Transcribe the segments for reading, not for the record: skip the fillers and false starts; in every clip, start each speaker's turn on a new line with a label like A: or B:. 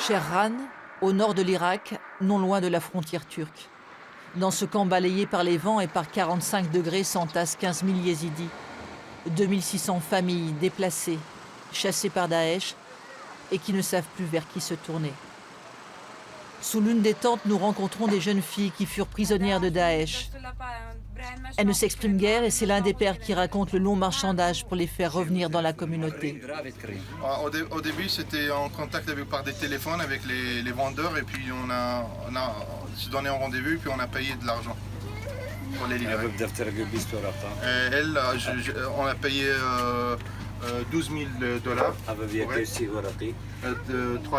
A: Sherran, au nord de l'Irak, non loin de la frontière turque. Dans ce camp balayé par les vents et par 45 degrés s'entassent 15 000 yézidis. 2600 familles déplacées, chassées par Daesh et qui ne savent plus vers qui se tourner. Sous l'une des tentes, nous rencontrons des jeunes filles qui furent prisonnières de Daesh. Elles ne s'expriment guère et c'est l'un des pères qui raconte le long marchandage pour les faire revenir dans la communauté.
B: Au début, c'était en contact par des téléphones avec les vendeurs et puis on a se donné un rendez-vous et puis on a payé de l'argent pour les livrer. On a payé 12 000 dollars, 3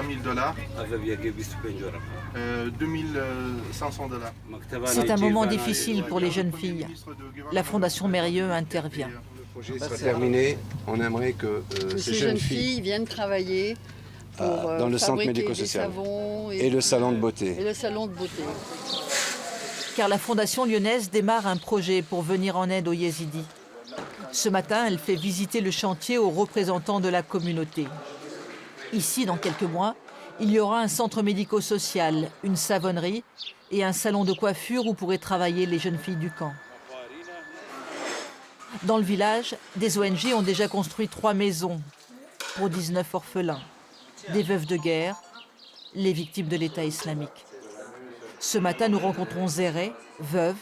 B: 000 dollars, 2 500 dollars.
A: C'est un moment difficile pour les jeunes filles. La Fondation Mérieux intervient.
C: Le projet soit terminé, on aimerait que ces jeunes filles
D: viennent travailler pour
C: dans le centre médico-social et le salon de beauté.
A: Car la Fondation lyonnaise démarre un projet pour venir en aide aux yézidis. Ce matin, elle fait visiter le chantier aux représentants de la communauté. Ici, dans quelques mois, il y aura un centre médico-social, une savonnerie et un salon de coiffure où pourraient travailler les jeunes filles du camp. Dans le village, des ONG ont déjà construit 3 maisons pour 19 orphelins, des veuves de guerre, les victimes de l'État islamique. Ce matin, nous rencontrons Zéré, veuve,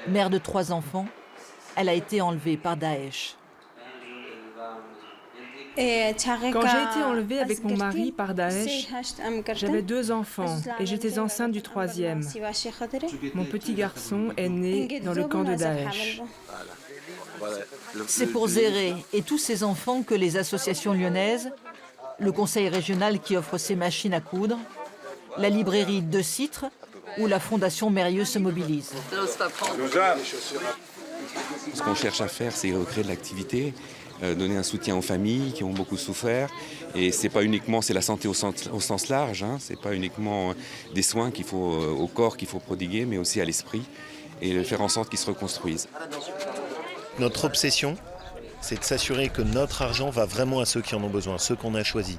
A: mère de 3 enfants. Elle a été enlevée par Daesh.
E: Quand j'ai été enlevée avec mon mari par Daesh, j'avais 2 enfants et j'étais enceinte du 3e. Mon petit garçon est né dans le camp de Daesh.
A: C'est pour Zéré et tous ces enfants que les associations lyonnaises, le conseil régional qui offre ses machines à coudre, la librairie De Citre ou la Fondation Mérieux se mobilisent.
F: Ce qu'on cherche à faire, c'est recréer de l'activité, donner un soutien aux familles qui ont beaucoup souffert. Et c'est pas uniquement, c'est la santé au sens large, hein, c'est pas uniquement des soins qu'il faut au corps qu'il faut prodiguer, mais aussi à l'esprit et faire en sorte qu'ils se reconstruisent.
G: Notre obsession, c'est de s'assurer que notre argent va vraiment à ceux qui en ont besoin, ceux qu'on a choisis,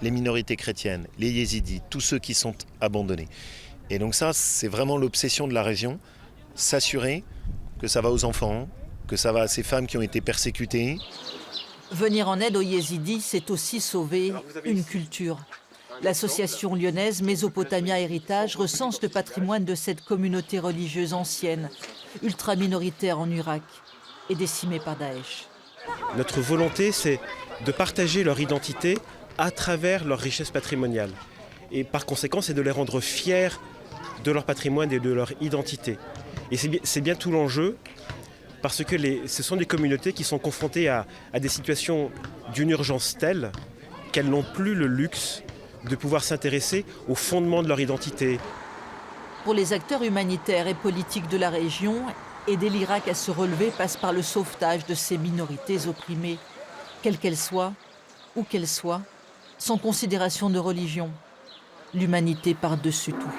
G: les minorités chrétiennes, les yézidis, tous ceux qui sont abandonnés. Et donc ça, c'est vraiment l'obsession de la région, s'assurer que ça va aux enfants, que ça va à ces femmes qui ont été persécutées.
A: Venir en aide aux yézidis, c'est aussi sauver une culture. L'association lyonnaise Mésopotamia Héritage recense le patrimoine de cette communauté religieuse ancienne, ultra-minoritaire en Irak et décimée par Daesh.
H: Notre volonté, c'est de partager leur identité à travers leur richesse patrimoniale. Et par conséquent, c'est de les rendre fiers de leur patrimoine et de leur identité. Et c'est bien tout l'enjeu, parce que ce sont des communautés qui sont confrontées à des situations d'une urgence telle qu'elles n'ont plus le luxe de pouvoir s'intéresser au fondement de leur identité.
A: Pour les acteurs humanitaires et politiques de la région, aider l'Irak à se relever passe par le sauvetage de ces minorités opprimées, quelles qu'elles soient, où qu'elles soient, sans considération de religion. L'humanité par-dessus tout.